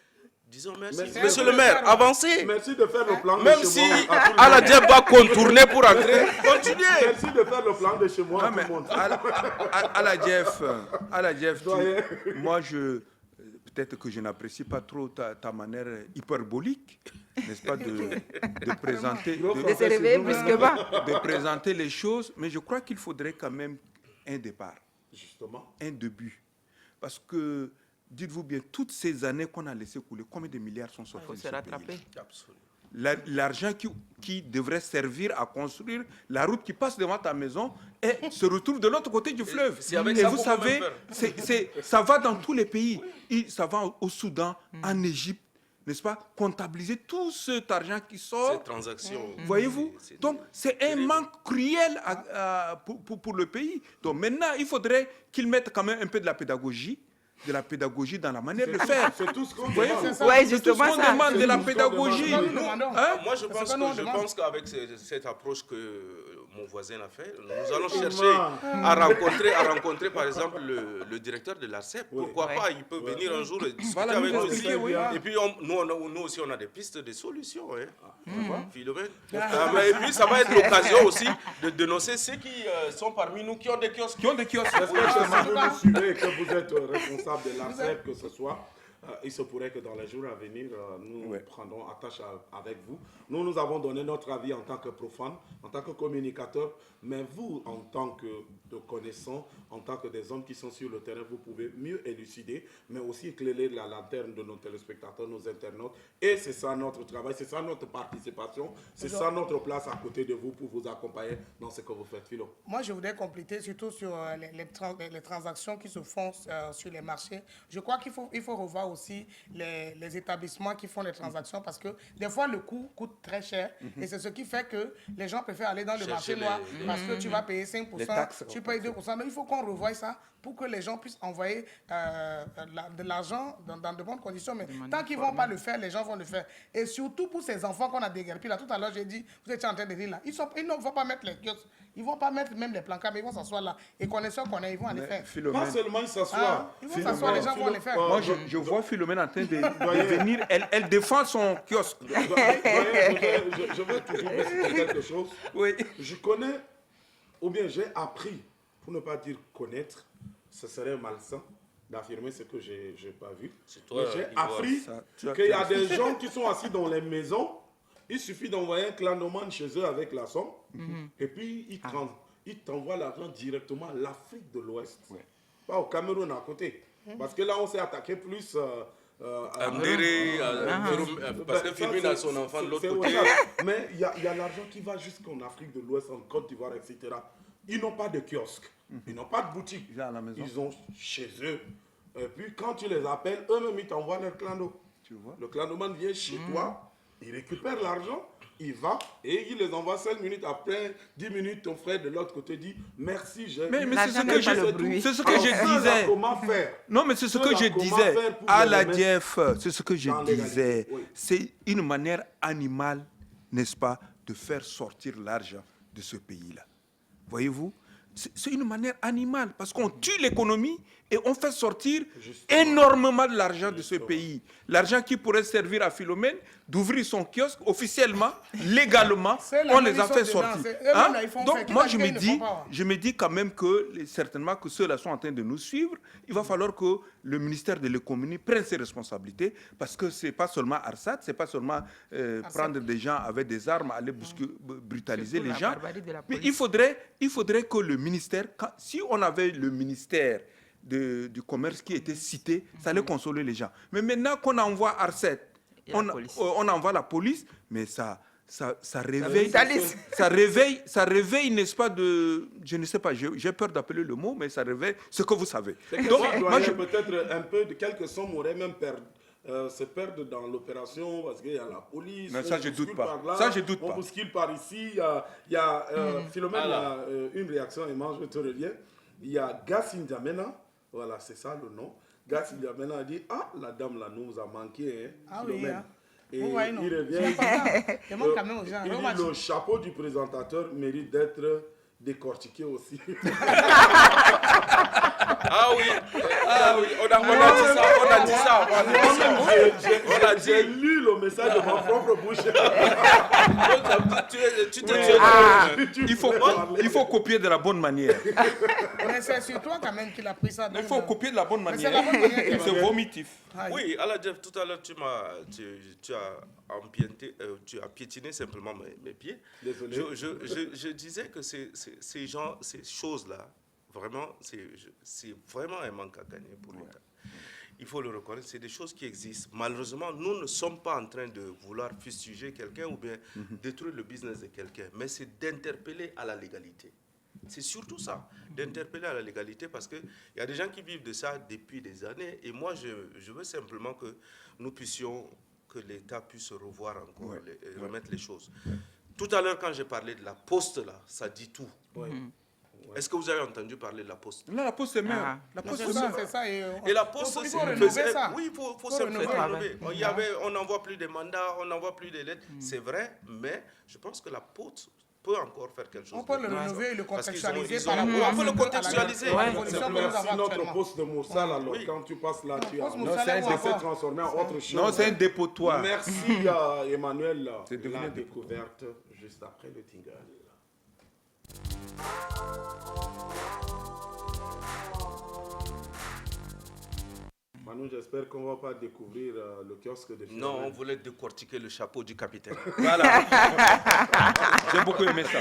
disons merci. Monsieur le maire, avancez.
Merci de faire le plan de
même
chez
si
moi.
Aladjeb va contourner pour entrer, continuez.
Merci de faire le plan de chez moi.
Non, Aladjeb, moi peut-être que je n'apprécie pas trop ta manière hyperbolique, n'est-ce pas, de présenter, de présenter les choses, mais je crois qu'il faudrait quand même un départ,
justement,
un début, parce que dites-vous bien, toutes ces années qu'on a laissé couler, combien de milliards sont sortis de ce pays? Absolument. L'argent qui devrait servir à construire la route qui passe devant ta maison et se retrouve de l'autre côté du fleuve. Et vous savez, ça va dans tous les pays. Ça va au Soudan, en Égypte, n'est-ce pas? Comptabiliser tout cet argent qui sort.
Ces transactions.
Voyez-vous? Donc, c'est un manque cruel pour le pays. Donc, maintenant, il faudrait qu'ils mettent quand même un peu de la pédagogie dans la manière de faire.
C'est tout ce qu'on demande.
Oui, c'est tout ce qu'on demande, de la pédagogie.
Moi, je pense qu'avec cette approche que mon voisin a fait, nous allons chercher à rencontrer par exemple le directeur de l'ARCEP. Pourquoi pas? Il peut venir un jour et discuter avec nous aussi. Et puis, nous aussi, on a des pistes, des solutions. Philomène. Et puis, ça va être l'occasion aussi de dénoncer ceux qui sont parmi nous qui ont des kiosques.
Qui ont des kiosques.
Est-ce que vous nous suivez, que vous êtes responsable de l'ARCEP, que ce soit, il se pourrait que dans les jours à venir, nous prendrons attache avec vous. Nous avons donné notre avis en tant que profane, en tant que communicateur, mais vous, en tant que connaissants, en tant que des hommes qui sont sur le terrain, vous pouvez mieux élucider, mais aussi éclairer la lanterne de nos téléspectateurs, nos internautes. Et c'est ça notre travail, c'est ça notre participation, c'est ça notre place à côté de vous pour vous accompagner dans ce que vous faites, Philo.
Moi, je voudrais compléter surtout sur les transactions qui se font sur les marchés. Je crois qu'il faut revoir aussi les établissements qui font les transactions parce que des fois, le coût coûte très cher et c'est ce qui fait que les gens préfèrent aller dans le marché noir parce que tu vas payer 5%, tu payes 2%. Donc, il faut qu'on revoie ça pour que les gens puissent envoyer de l'argent dans de bonnes conditions. Mais tant qu'ils ne vont pas le faire, les gens vont le faire. Et surtout pour ces enfants qu'on a déguerpis. Là, tout à l'heure, j'ai dit, vous étiez en train de dire là, ils ne vont pas mettre les kiosques, ils ne vont pas mettre même les plancards, mais ils vont s'asseoir là. Et connaissant qu'on est, ils vont aller faire.
Pas seulement ils s'assoient.
Ils vont s'asseoir, les gens vont les faire.
Moi, je vois Philomène en train de venir, elle défend son kiosque.
Je veux toujours préciser quelque chose.
Oui.
Je connais, ou bien j'ai appris, pour ne pas dire connaître, ce serait malsain d'affirmer ce que je n'ai pas vu.
Toi,
j'ai appris qu'il y a des gens qui sont assis dans les maisons, il suffit d'envoyer un clanomane chez eux avec la somme, et puis ils t'envoient l'argent directement à l'Afrique de l'Ouest, pas au Cameroun à côté. Parce que là, on s'est attaqué plus...
parce que Philomène a son enfant de l'autre côté.
Mais il y a l'argent qui va jusqu'en Afrique de l'Ouest, en Côte d'Ivoire, etc. Ils n'ont pas de kiosque, ils n'ont pas de boutique, ils ont chez eux. Et puis quand tu les appelles, eux-mêmes ils t'envoient leur clando. Le clanoman vient chez toi il récupère l'argent, il va et il les envoie 5 minutes. Après 10 minutes, ton frère de l'autre côté dit merci, j'ai
Mais
c'est
ce que je disais.
Comment faire?
Non, mais c'est ce que je disais à la DF, c'est ce que je disais. C'est une manière animale, n'est-ce pas, de faire sortir l'argent de ce pays-là. Voyez-vous? C'est une manière animale parce qu'on tue l'économie et on fait sortir énormément de l'argent de ce pays. L'argent qui pourrait servir à Philomène d'ouvrir son kiosque officiellement, légalement, on les a fait sortir. Hein? Donc moi je me dis quand même que certainement que ceux-là sont en train de nous suivre. Il va falloir que le ministère de l'économie prenne ses responsabilités parce que c'est pas seulement Arsat, c'est pas seulement prendre des gens avec des armes, aller brutaliser les gens. Mais il faudrait que le ministère, si on avait le ministère du commerce qui était cité, ça allait consoler les gens. Mais maintenant qu'on envoie Arsat, on envoie la police, mais ça réveille, ça réveille, n'est-ce pas, je ne sais pas, j'ai peur d'appeler le mot, mais ça réveille ce que vous savez.
Donc, moi, peut-être un peu de quelques sommes auraient même se perdre dans l'opération parce qu'il y a la police.
Mais ça, je doute pas.
On bouscule par ici. Il y a Philomène, il y a une réaction, et moi, je te reviens. Il y a Gassi N'Djamena, voilà, c'est ça le nom. Gassi N'Djamena a dit, la dame là nous a manqué, hein, Philomène. Et il revient, il dit, le chapeau du présentateur mérite d'être décortiqué aussi.
Ah oui, on a dit ça.
J'ai lu le message de ma propre bouche.
Il faut copier de la bonne manière.
Mais c'est sur toi quand même qu'il a pris ça.
Il faut copier de la bonne manière. C'est vomitif.
Oui, alors Jeff, tout à l'heure tu as piétiné simplement mes pieds.
Désolé.
Je disais que ces choses-là, vraiment, c'est vraiment un manque à gagner pour l'État. Il faut le reconnaître, c'est des choses qui existent. Malheureusement, nous ne sommes pas en train de vouloir fustiger quelqu'un ou bien détruire le business de quelqu'un, mais c'est d'interpeller à la légalité. C'est surtout ça, d'interpeller à la légalité, parce qu'il y a des gens qui vivent de ça depuis des années, et moi, je veux simplement que nous puissions, que l'État puisse revoir encore, remettre les choses. Tout à l'heure, quand j'ai parlé de la poste, là, ça dit tout. Est-ce que vous avez entendu parler de la poste?
Non, la poste est mère. La poste
c'est ça.
Et la poste,
il faut renouveler ça.
Oui, il faut simplement renouveler. On n'envoie plus de mandats, on n'envoie plus de lettres. C'est vrai, mais je pense que la poste peut encore faire quelque chose.
On peut le renouveler et le contextualiser.
On peut le contextualiser.
Merci notre poste de Moussal, alors quand tu passes là, tu as transformé en autre chose.
Non, c'est un dépotoir.
Merci Emmanuel. La découverte juste après le Tingal. Manu, j'espère qu'on ne va pas découvrir le kiosque de Philomène.
Non, on voulait décortiquer le chapeau du capitaine.
Voilà. J'ai beaucoup aimé ça.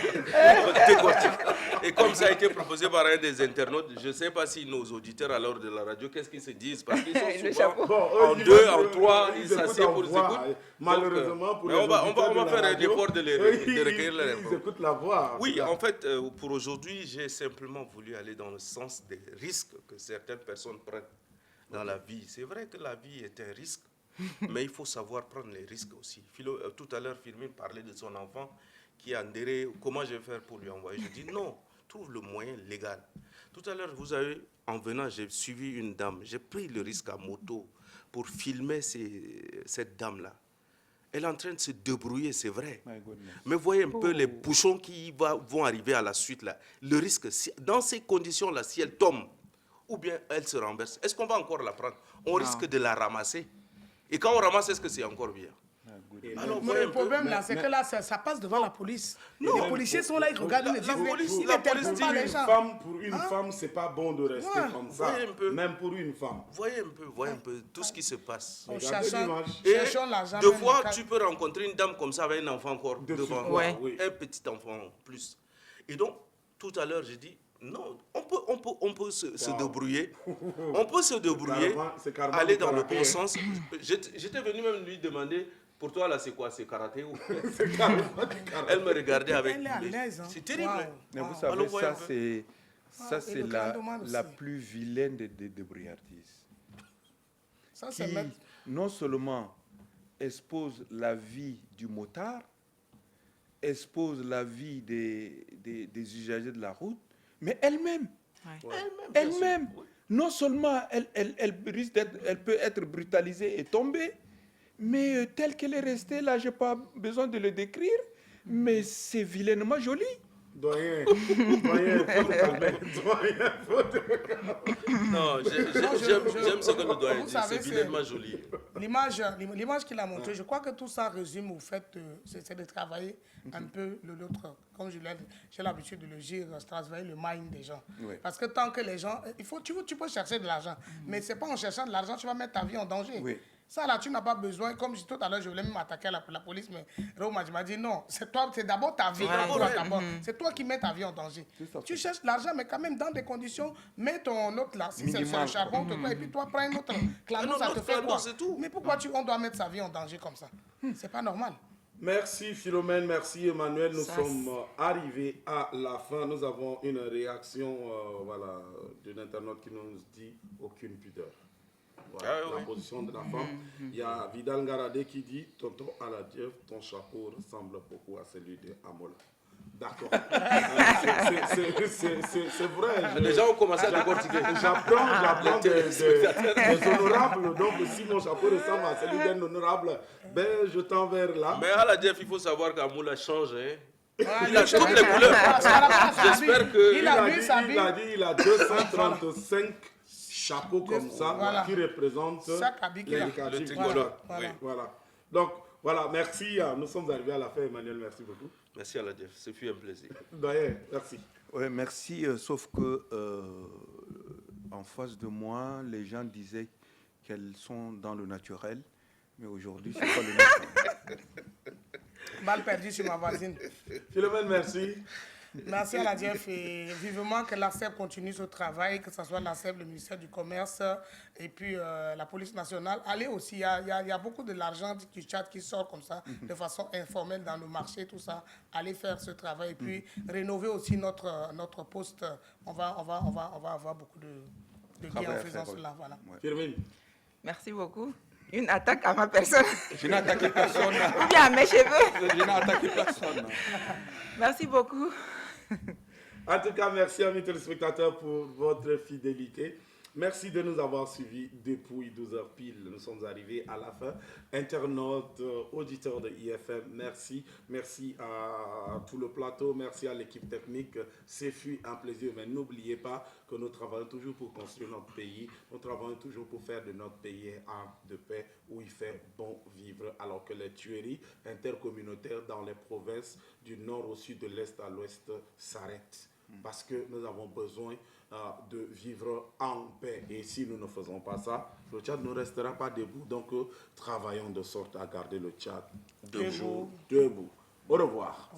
Et comme ça a été proposé par un des internautes, je ne sais pas si nos auditeurs à l'heure de la radio, qu'est-ce qu'ils se disent? Parce qu'ils sont souvent en deux, en trois, ils s'assiedent pour s'écouter.
Malheureusement, pour les
on va faire un effort de recueillir les
ils écoutent la voix.
Oui, en fait, pour aujourd'hui, j'ai simplement voulu aller dans le sens des risques que certaines personnes prennent dans la vie. C'est vrai que la vie est un risque, mais il faut savoir prendre les risques aussi. Tout à l'heure, Philomène parlait de son enfant qui a endéré. Comment je vais faire pour lui envoyer? Je dis non, trouve le moyen légal. Tout à l'heure, vous avez, en venant, j'ai suivi une dame. J'ai pris le risque à moto pour filmer cette dame-là. Elle est en train de se débrouiller, c'est vrai. Mais voyez un peu les bouchons qui vont arriver à la suite là. Le risque, dans ces conditions-là, si elle tombe, ou bien elle se renverse, est-ce qu'on va encore la prendre? On risque de la ramasser. Et quand on ramasse, est-ce que c'est encore bien?
Alors, mais le problème là, c'est que là, ça passe devant la police. Les policiers sont là, ils regardent, ils disent,
la police dit pour une femme, c'est pas bon de rester comme ça. Même pour une femme.
Voyez un peu tout ce qui se passe.
Et
deux fois, tu peux rencontrer une dame comme ça avec un enfant encore devant. Un petit enfant en plus. Et donc, tout à l'heure, j'ai dit, non, on peut se débrouiller. On peut se débrouiller, aller dans le bon sens. J'étais venu même lui demander, pour toi là c'est quoi? C'est karaté ou... Elle me regardait avec... C'est terrible.
Mais vous savez, ça c'est la plus vilaine des débrouillardises. Non seulement expose la vie du motard, expose la vie des usagers de la route, mais elle-même, non seulement elle peut être brutalisée et tomber, mais telle qu'elle est restée, là, je n'ai pas besoin de le décrire, mais c'est vilainement joli.
Doyen, faut te calmer. Doyen, faut te calmer.
Non, j'aime ce que le doyen dit, c'est vilainement joli.
L'image qu'il a montrée, je crois que tout ça résume au fait, c'est de travailler un peu l'autre, comme j'ai l'habitude de le dire, travailler le mind des gens.
Oui.
Parce que tant que les gens, tu peux chercher de l'argent, mais c'est pas en cherchant de l'argent tu vas mettre ta vie en danger.
Oui.
Ça là, tu n'as pas besoin, comme tout à l'heure, je voulais même attaquer la police, mais Roma m'a dit non, c'est d'abord ta vie. C'est toi qui mets ta vie en danger. Tu cherches l'argent, mais quand même dans des conditions, mets ton autre là, si c'est le charbon, et puis toi, prends un autre clando, ça te fait quoi? Mais pourquoi on doit mettre sa vie en danger comme ça? C'est pas normal.
Merci Philomène, merci Emmanuel. Nous sommes arrivés à la fin. Nous avons une réaction d'un internaute qui nous dit aucune pudeur. Voilà, la position de la femme. Il y a Vidal Ngaradé qui dit tonton Aladjev, ton chapeau ressemble beaucoup à celui de Amola. D'accord. C'est vrai.
Les gens ont commencé à décortiquer.
J'apprends des honorables. Donc, si mon chapeau ressemble à celui d'un honorable, ben, je tends vers là.
Mais Aladjev, il faut savoir qu'Amoula change. Il a toutes les couleurs. J'espère que.
Il a dit il a 235 chapeaux comme ça qui représentent
le tricolore.
Voilà. Donc, voilà, merci. Nous sommes arrivés à la fin, Emmanuel. Merci beaucoup.
Merci Aladjev, ce fut un plaisir.
Doyen, merci.
Oui, merci, sauf que en face de moi, les gens disaient qu'elles sont dans le naturel, mais aujourd'hui, c'est pas le naturel.
Balle perdue sur ma voisine.
Philomène, merci.
Merci à la DF et vivement que l'ARCEP continue ce travail, que ce soit l'ARCEP, le ministère du Commerce et puis la police nationale. Allez aussi, il y a beaucoup de l'argent qui sort comme ça, de façon informelle dans le marché, tout ça. Allez faire ce travail et puis rénover aussi notre poste. On va avoir beaucoup de gains en faisant cela. Voilà.
Firmine.
Merci beaucoup. Une attaque à ma personne.
Je n'ai attaqué personne.
Ou bien à mes cheveux.
Je n'ai attaqué personne.
Merci beaucoup.
En tout cas, merci amis téléspectateurs pour votre fidélité. Merci de nous avoir suivis depuis 12h pile. Nous sommes arrivés à la fin. Internautes, auditeurs de IFM, merci. Merci à tout le plateau. Merci à l'équipe technique. C'est fut un plaisir. Mais n'oubliez pas que nous travaillons toujours pour construire notre pays. Nous travaillons toujours pour faire de notre pays un de paix où il fait bon vivre. Alors que les tueries intercommunautaires dans les provinces du nord au sud, de l'est à l'ouest s'arrêtent. Parce que nous avons besoin de vivre en paix. Et si nous ne faisons pas ça, le Tchad ne restera pas debout. Donc, travaillons de sorte à garder le Tchad debout. Au revoir.